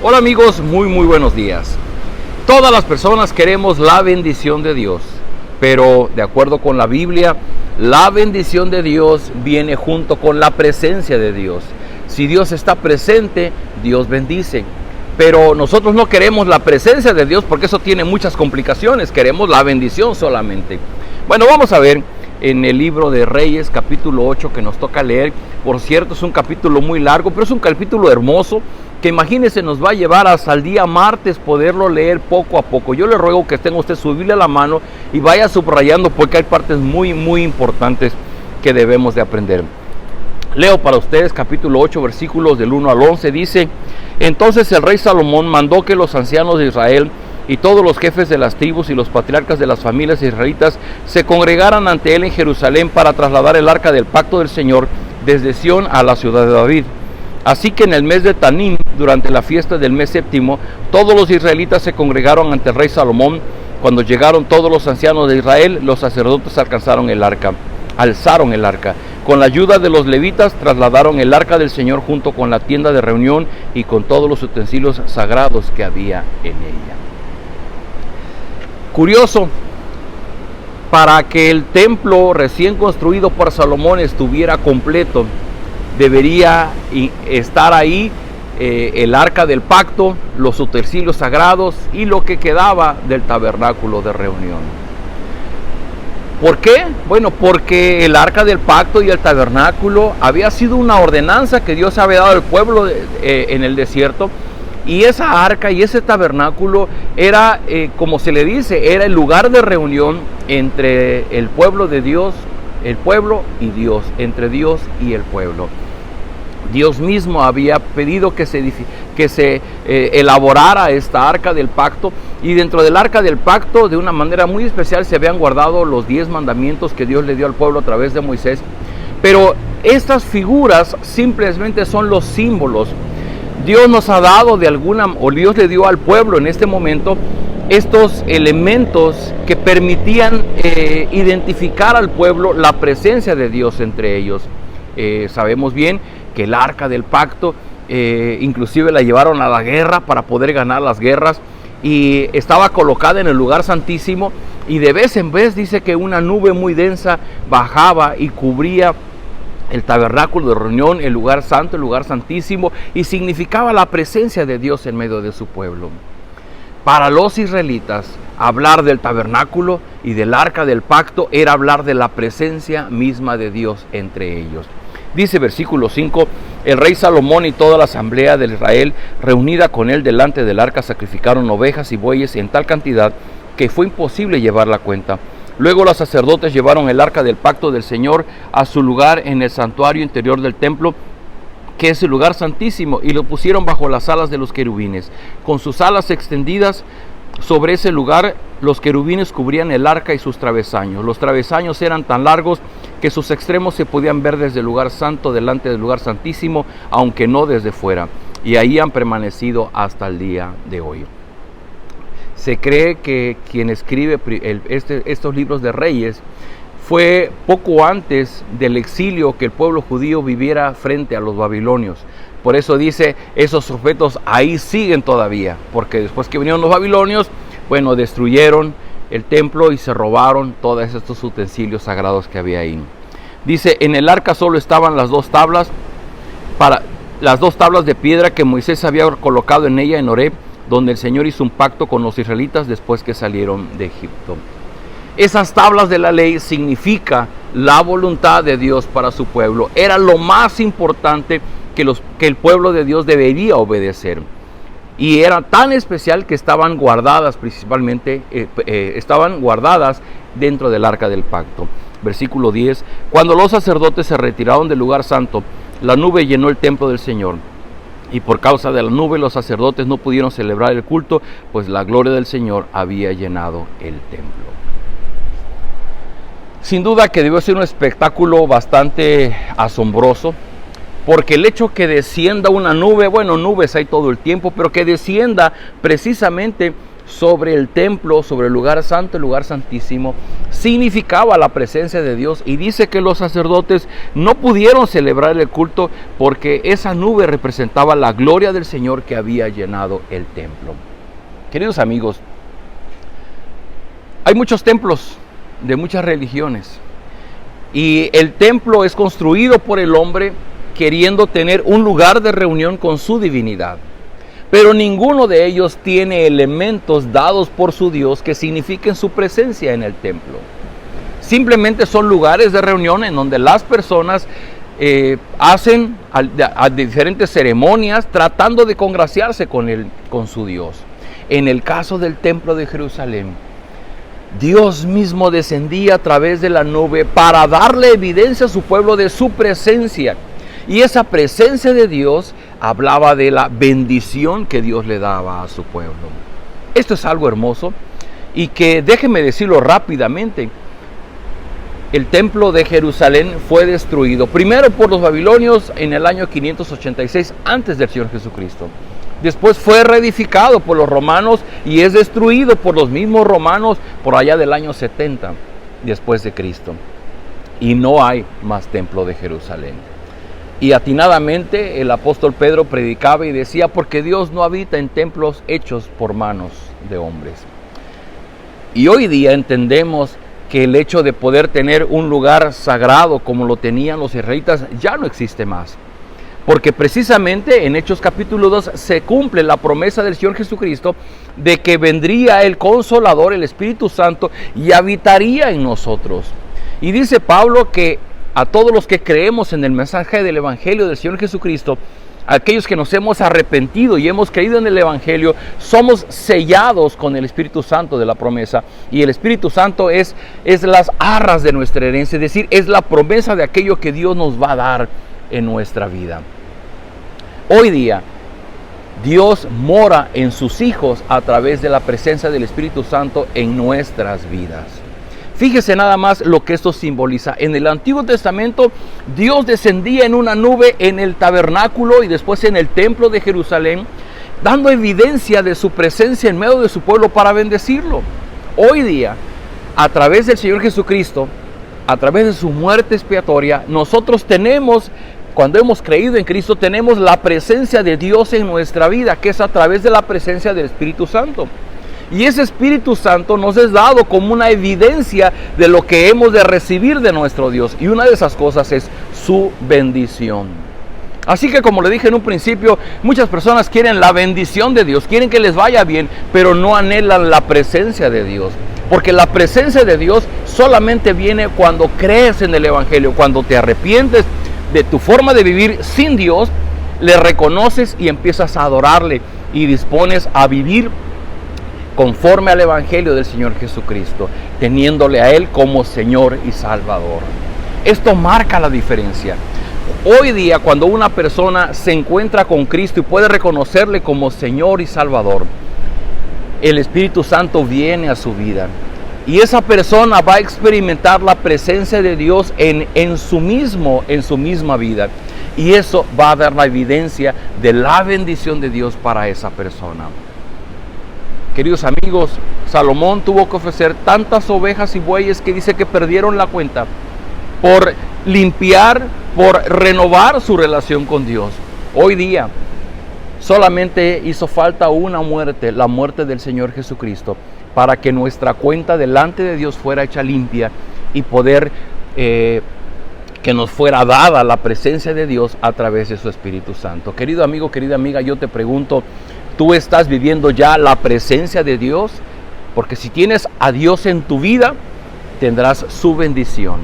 Hola amigos, muy buenos días. Todas las personas queremos la bendición de Dios, pero de acuerdo con la Biblia, la bendición de Dios viene junto con la presencia de Dios. Si Dios está presente, Dios bendice. Pero nosotros no queremos la presencia de Dios porque eso tiene muchas complicaciones, queremos la bendición solamente. Bueno, vamos a ver en el libro de Reyes, capítulo 8, que nos toca leer. Por cierto, es un capítulo muy largo, pero es un capítulo hermoso, que imagínense nos va a llevar hasta el día martes poderlo leer poco a poco. Yo le ruego que tenga usted su Biblia a la mano y vaya subrayando porque hay partes muy importantes que debemos de aprender. Leo para ustedes capítulo 8, versículos del 1 al 11, dice: Entonces el rey Salomón mandó que los ancianos de Israel y todos los jefes de las tribus y los patriarcas de las familias israelitas se congregaran ante él en Jerusalén para trasladar el arca del pacto del Señor desde Sión a la ciudad de David. Así que en el mes de Tanim, durante la fiesta del mes séptimo, todos los israelitas se congregaron ante el rey Salomón. Cuando llegaron todos los ancianos de Israel, los sacerdotes alzaron el arca. Con la ayuda de los levitas trasladaron el arca del Señor junto con la tienda de reunión y con todos los utensilios sagrados que había en ella. Curioso, para que el templo recién construido por Salomón estuviera completo, debería estar ahí el arca del pacto, los utensilios sagrados y lo que quedaba del tabernáculo de reunión. ¿Por qué? Bueno, porque el arca del pacto y el tabernáculo había sido una ordenanza que Dios había dado al pueblo en el desierto. Y esa arca y ese tabernáculo era, como se le dice, era el lugar de reunión entre el pueblo de Dios, el pueblo y Dios, entre Dios y el pueblo. Dios mismo había pedido que se elaborara esta arca del pacto, y dentro del arca del pacto, de una manera muy especial, se habían guardado los 10 mandamientos que Dios le dio al pueblo a través de Moisés. Pero estas figuras simplemente son los símbolos. Dios nos ha dado Dios le dio al pueblo en este momento estos elementos que permitían identificar al pueblo la presencia de Dios entre ellos. Sabemos bien que el arca del pacto inclusive la llevaron a la guerra para poder ganar las guerras, y estaba colocada en el lugar santísimo, y de vez en vez dice que una nube muy densa bajaba y cubría el tabernáculo de reunión, el lugar santo, el lugar santísimo, y significaba la presencia de Dios en medio de su pueblo. Para los israelitas, hablar del tabernáculo y del arca del pacto era hablar de la presencia misma de Dios entre ellos. Dice versículo 5, el rey Salomón y toda la asamblea de Israel reunida con él delante del arca sacrificaron ovejas y bueyes en tal cantidad que fue imposible llevar la cuenta. Luego los sacerdotes llevaron el arca del pacto del Señor a su lugar en el santuario interior del templo, que es el lugar santísimo, y lo pusieron bajo las alas de los querubines. Con sus alas extendidas sobre ese lugar, los querubines cubrían el arca y sus travesaños. Los travesaños eran tan largos que sus extremos se podían ver desde el lugar santo delante del lugar santísimo, aunque no desde fuera. Y ahí han permanecido hasta el día de hoy. Se cree que quien escribe estos libros de Reyes fue poco antes del exilio que el pueblo judío viviera frente a los babilonios. Por eso dice, esos objetos ahí siguen todavía, porque después que vinieron los babilonios, bueno, destruyeron el templo y se robaron todos estos utensilios sagrados que había ahí. Dice, en el arca solo estaban las dos tablas de piedra que Moisés había colocado en ella en Horeb, donde el Señor hizo un pacto con los israelitas después que salieron de Egipto. Esas tablas de la ley significa la voluntad de Dios para su pueblo. Era lo más importante que el pueblo de Dios debería obedecer. Y era tan especial que estaban guardadas principalmente, estaban guardadas dentro del arca del pacto. Versículo 10, cuando los sacerdotes se retiraron del lugar santo, la nube llenó el templo del Señor. Y por causa de la nube los sacerdotes no pudieron celebrar el culto, pues la gloria del Señor había llenado el templo. Sin duda que debió ser un espectáculo bastante asombroso, porque el hecho que descienda una nube, bueno, nubes hay todo el tiempo, pero que descienda precisamente sobre el templo, sobre el lugar santo, el lugar santísimo, significaba la presencia de Dios, y dice que los sacerdotes no pudieron celebrar el culto porque esa nube representaba la gloria del Señor que había llenado el templo. Queridos amigos, hay muchos templos de muchas religiones, y el templo es construido por el hombre queriendo tener un lugar de reunión con su divinidad. Pero ninguno de ellos tiene elementos dados por su Dios que signifiquen su presencia en el templo. Simplemente son lugares de reunión en donde las personas hacen a diferentes ceremonias tratando de congraciarse con su Dios. En el caso del templo de Jerusalén, Dios mismo descendía a través de la nube para darle evidencia a su pueblo de su presencia. Y esa presencia de Dios hablaba de la bendición que Dios le daba a su pueblo. Esto es algo hermoso, y que déjenme decirlo rápidamente. El templo de Jerusalén fue destruido primero por los babilonios en el año 586 antes del Señor Jesucristo. Después fue reedificado por los romanos y es destruido por los mismos romanos por allá del año 70 después de Cristo. Y no hay más templo de Jerusalén. Y atinadamente el apóstol Pedro predicaba y decía: porque Dios no habita en templos hechos por manos de hombres. Y hoy día entendemos que el hecho de poder tener un lugar sagrado como lo tenían los israelitas ya no existe más. Porque precisamente en Hechos capítulo 2 se cumple la promesa del Señor Jesucristo de que vendría el Consolador, el Espíritu Santo, y habitaría en nosotros. Y dice Pablo que a todos los que creemos en el mensaje del Evangelio del Señor Jesucristo, aquellos que nos hemos arrepentido y hemos creído en el Evangelio, somos sellados con el Espíritu Santo de la promesa. Y el Espíritu Santo es las arras de nuestra herencia, es decir, es la promesa de aquello que Dios nos va a dar en nuestra vida. Hoy día, Dios mora en sus hijos a través de la presencia del Espíritu Santo en nuestras vidas. Fíjese nada más lo que esto simboliza. En el Antiguo Testamento, Dios descendía en una nube en el tabernáculo y después en el templo de Jerusalén, dando evidencia de su presencia en medio de su pueblo para bendecirlo. Hoy día, a través del Señor Jesucristo, a través de su muerte expiatoria, nosotros tenemos, cuando hemos creído en Cristo, tenemos la presencia de Dios en nuestra vida, que es a través de la presencia del Espíritu Santo. Y ese Espíritu Santo nos es dado como una evidencia de lo que hemos de recibir de nuestro Dios. Y una de esas cosas es su bendición. Así que, como le dije en un principio, muchas personas quieren la bendición de Dios, quieren que les vaya bien, pero no anhelan la presencia de Dios. Porque la presencia de Dios solamente viene cuando crees en el Evangelio, cuando te arrepientes de tu forma de vivir sin Dios, le reconoces y empiezas a adorarle y dispones a vivir conforme al Evangelio del Señor Jesucristo, teniéndole a Él como Señor y Salvador. Esto marca la diferencia. Hoy día, cuando una persona se encuentra con Cristo y puede reconocerle como Señor y Salvador, el Espíritu Santo viene a su vida. Y esa persona va a experimentar la presencia de Dios en su misma vida. Y eso va a dar la evidencia de la bendición de Dios para esa persona. Queridos amigos, Salomón tuvo que ofrecer tantas ovejas y bueyes que dice que perdieron la cuenta por limpiar, por renovar su relación con Dios. Hoy día solamente hizo falta una muerte, la muerte del Señor Jesucristo, para que nuestra cuenta delante de Dios fuera hecha limpia y poder que nos fuera dada la presencia de Dios a través de su Espíritu Santo. Querido amigo, querida amiga, yo te pregunto, ¿tú estás viviendo ya la presencia de Dios? Porque si tienes a Dios en tu vida, tendrás su bendición.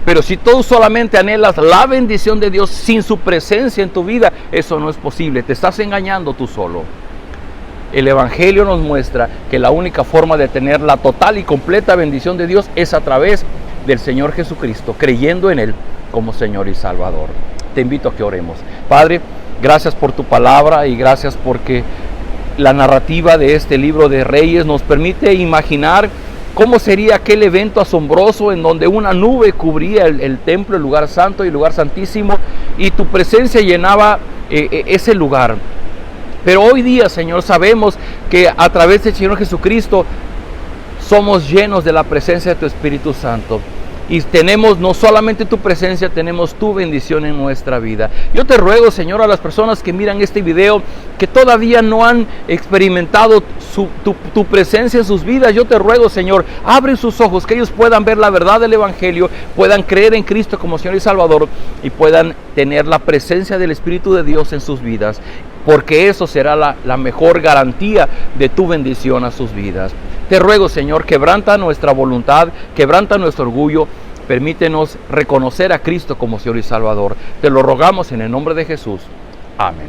Pero si tú solamente anhelas la bendición de Dios sin su presencia en tu vida, eso no es posible. Te estás engañando tú solo. El Evangelio nos muestra que la única forma de tener la total y completa bendición de Dios es a través del Señor Jesucristo, creyendo en Él como Señor y Salvador. Te invito a que oremos. Padre, gracias por tu palabra y gracias porque la narrativa de este libro de Reyes nos permite imaginar cómo sería aquel evento asombroso en donde una nube cubría el templo, el lugar santo y el lugar santísimo, y tu presencia llenaba ese lugar. Pero hoy día, Señor, sabemos que a través del Señor Jesucristo somos llenos de la presencia de tu Espíritu Santo. Y tenemos no solamente tu presencia, tenemos tu bendición en nuestra vida. Yo te ruego, Señor, a las personas que miran este video, que todavía no han experimentado tu presencia en sus vidas, yo te ruego, Señor, abre sus ojos, que ellos puedan ver la verdad del Evangelio, puedan creer en Cristo como Señor y Salvador, y puedan tener la presencia del Espíritu de Dios en sus vidas, porque eso será la mejor garantía de tu bendición a sus vidas. Te ruego, Señor, quebranta nuestra voluntad, quebranta nuestro orgullo, permítenos reconocer a Cristo como Señor y Salvador. Te lo rogamos en el nombre de Jesús. Amén.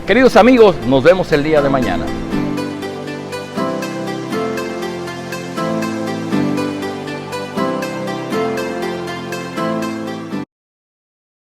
Queridos amigos, nos vemos el día de mañana.